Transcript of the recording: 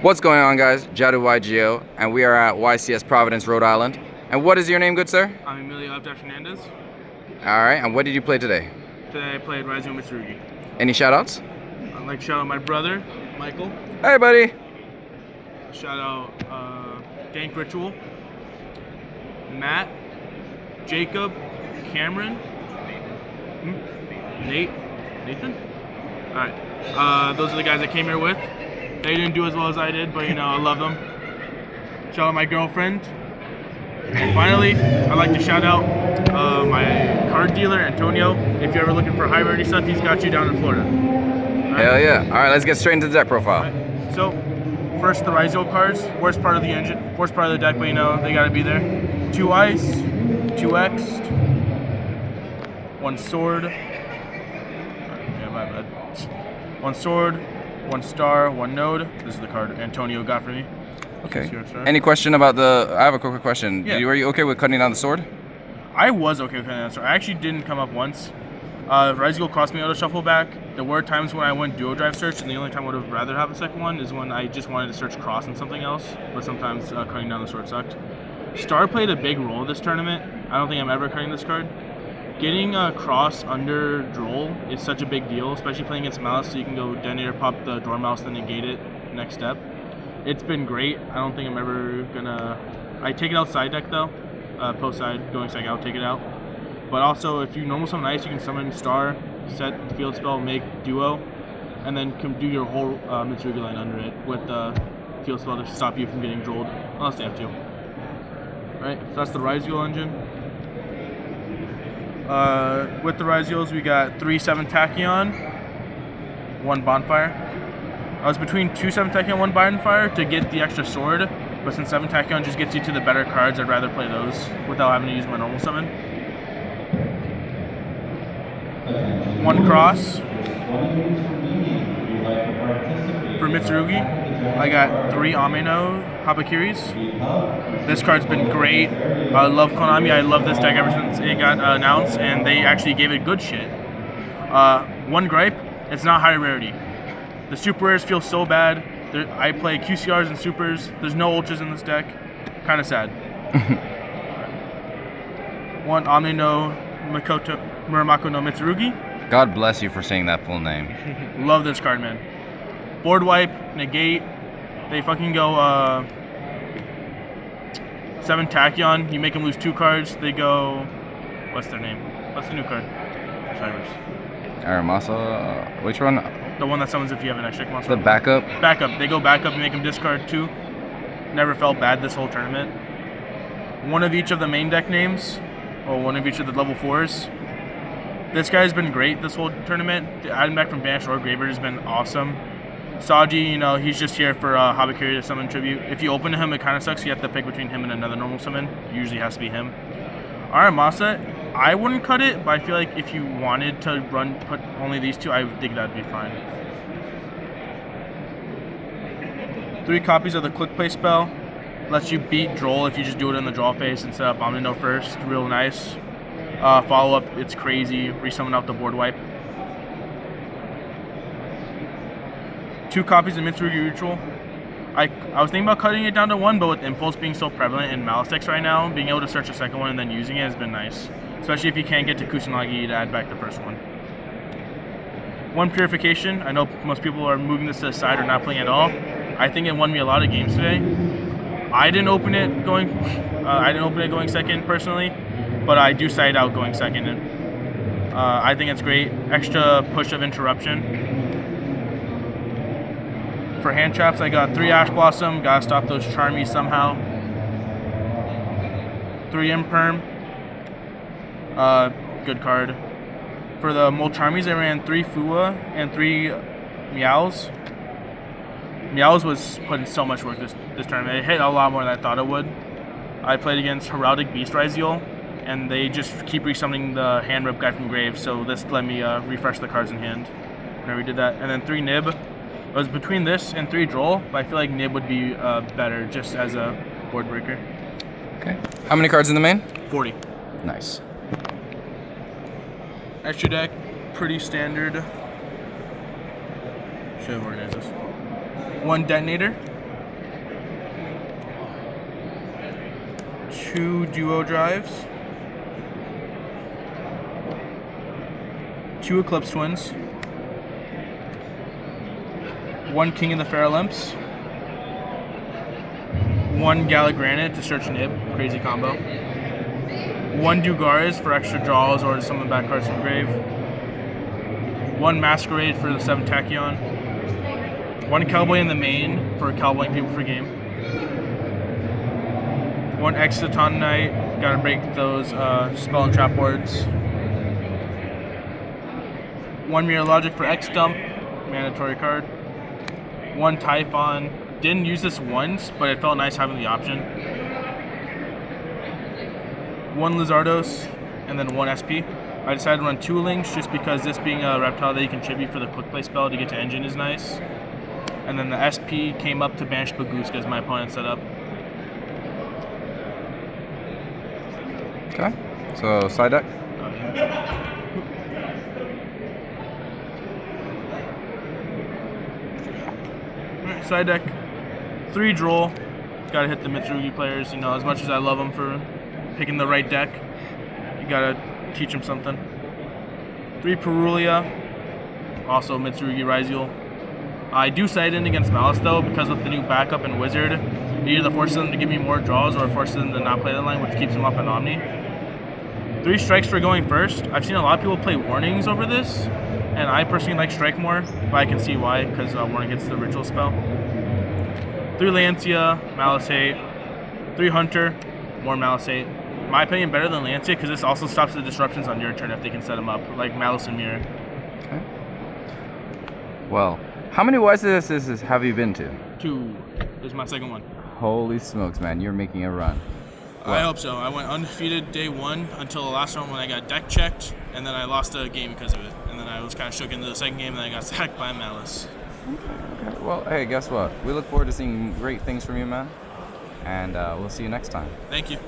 What's going on, guys? Jadu YGO, and we are at YCS Providence, Rhode Island. And what is your name, good sir? I'm Emilio, F-hernandez. Alright, and what did you play today? Today I played Ryzeal Mitsurugi. Any shoutouts? I'd like to shout out my brother, Michael. Hey, buddy! Shout out Dank Ritual, Matt, Jacob, Cameron, Nathan? Alright, those are the guys I came here with. They didn't do as well as I did, but I love them. Shout out my girlfriend. And finally, I'd like to shout out my card dealer, Antonio. If you're ever looking for high rarity stuff, he's got you down in Florida. Right? Hell yeah. Alright, let's get straight into the deck profile. Right. So, first the Ryzeal cards. Worst part of the engine, worst part of the deck, but they gotta be there. 2 ice, 2 X, 1 sword. Yeah, my bad. 1 sword, 1 star, 1 node. This is the card Antonio got for me. Okay. Any question about the... I have a quick question. Yeah. Were you okay with cutting down the sword? I was okay with cutting down the sword. I actually didn't come up once. Ryzeal cost me auto shuffle back. There were times when I went duo drive search, and the only time I would have rather have a second one is when I just wanted to search cross and something else. But sometimes cutting down the sword sucked. Star played a big role this tournament. I don't think I'm ever cutting this card. Getting a cross under Droll is such a big deal, especially playing against Mouse, so you can go detonator, pop the Dormouse, then negate it next step. It's been great. I don't think I'm ever gonna... I take it out side deck though. Post side, going second, I'll take it out. But also, if you normal summon ice, you can summon Star, set field spell, make duo, and then do your whole Mitsurugi line under it with the field spell to stop you from getting drolled, unless they have to. Right, so that's the Ryzeal engine. With the Ryzeals, we got 3 7 Tachyon, 1 Bonfire. I was between 2 7 Tachyon, 1 Bonfire to get the extra sword, but since 7 Tachyon just gets you to the better cards, I'd rather play those without having to use my normal summon. 1 cross. For Mitsurugi, I got 3 Ameno Habakiris. This card's been great. I love Konami. I love this deck ever since it got announced, and they actually gave it good shit. 1 gripe, it's not high rarity. The super rares feel so bad. I play QCRs and supers. There's no ultras in this deck. Kind of sad. 1 Ameno Muramako no Mitsurugi. God bless you for saying that full name. Love this card, man. Board wipe, negate. They fucking go 7 Tachyon. You make them lose 2 cards. They go... What's their name? What's the new card? Cyrus. Aramasa... which one? The one that summons if you have an extra monster. The backup? Backup. They go backup and make them discard 2. Never felt bad this whole tournament. 1 of each of the main deck names. Or 1 of each of the level 4s. This guy's been great this whole tournament. Adding back from Banish or Graveyard has been awesome. Saji, he's just here for Habakiri to summon tribute. If you open to him, it kind of sucks. You have to pick between him and another normal summon. It usually has to be him. Aramasa, I wouldn't cut it, but I feel like if you wanted to put only these 2, I think that'd be fine. 3 copies of the Click Play spell. Lets you beat Droll if you just do it in the draw phase and set up Omnino first. Real nice. Follow up, it's crazy. Resummon out the board wipe. 2 copies of Mitsurugi Ritual. I was thinking about cutting it down to 1, but with Impulse being so prevalent in Malice decks right now, being able to search a second one and then using it has been nice. Especially if you can't get to Kusanagi to add back the first one. 1 Purification. I know most people are moving this to the side or not playing at all. I think it won me a lot of games today. I didn't open it going second personally, but I do side out going second. And I think it's great. Extra push of interruption. For hand traps, I got 3 Ash Blossom. Gotta stop those Charmies somehow. 3 Imperm. Good card. For the Mole Charmies, I ran 3 Fua and 3 Meows. Meows was putting so much work this tournament. It hit a lot more than I thought it would. I played against Heraldic Beast Ryzeal, and they just keep resummoning the hand rip guy from grave, so this let me refresh the cards in hand whenever we did that. And then 3 Nib. It was between this and 3 Droll, but I feel like Nib would be better just as a board breaker. Okay. How many cards in the main? 40. Nice. Extra deck, pretty standard. Should have organized this. 1 Detonator, 2 duo drives, 2 Eclipse Twins, 1 King of the Fairlamps, 1 Galagranite to search Nib, crazy combo, 1 Dugaris for extra draws or to summon back cards from grave, 1 Masquerade for the 7 Tachyon, 1 Cowboy in the main for cowboying people for game, 1 Exciton Knight, gotta break those spell and trap boards, 1 Mirror Logic for X Dump, mandatory card, 1 Typhon. Didn't use this once, but it felt nice having the option. 1 Lizardos, and then 1 SP. I decided to run 2 links just because this being a reptile that you can tribute for the quick play spell to get to engine is nice. And then the SP came up to banish Bagooska as my opponent set up. Okay, so side deck. Alright, side deck. 3 Droll. Gotta hit the Mitsurugi players, you know, as much as I love them for picking the right deck, you gotta teach them something. 3 Perulia. Also Mitsurugi Ryzeal. I do side in against Malice though, because with the new backup and Wizard, it either forces them to give me more draws or forces them to not play the line, which keeps them off an Omni. 3 strikes for going first. I've seen a lot of people play warnings over this, and I personally like strike more, but I can see why, because warning hits the ritual spell. 3 Lancia, Malice Hate. 3 Hunter, more Malice Hate. In my opinion, better than Lancia, because this also stops the disruptions on your turn if they can set them up, like Malice and Mirror. Okay. Well, how many YCSs have you been to? 2 is my second one. Holy smokes, man, you're making a run. I hope so. I went undefeated day 1 until the last round when I got deck checked, and then I lost a game because of it. And then I was kind of shook into the second game, and then I got sacked by Malice. Okay. Well, hey, guess what? We look forward to seeing great things from you, man. And we'll see you next time. Thank you.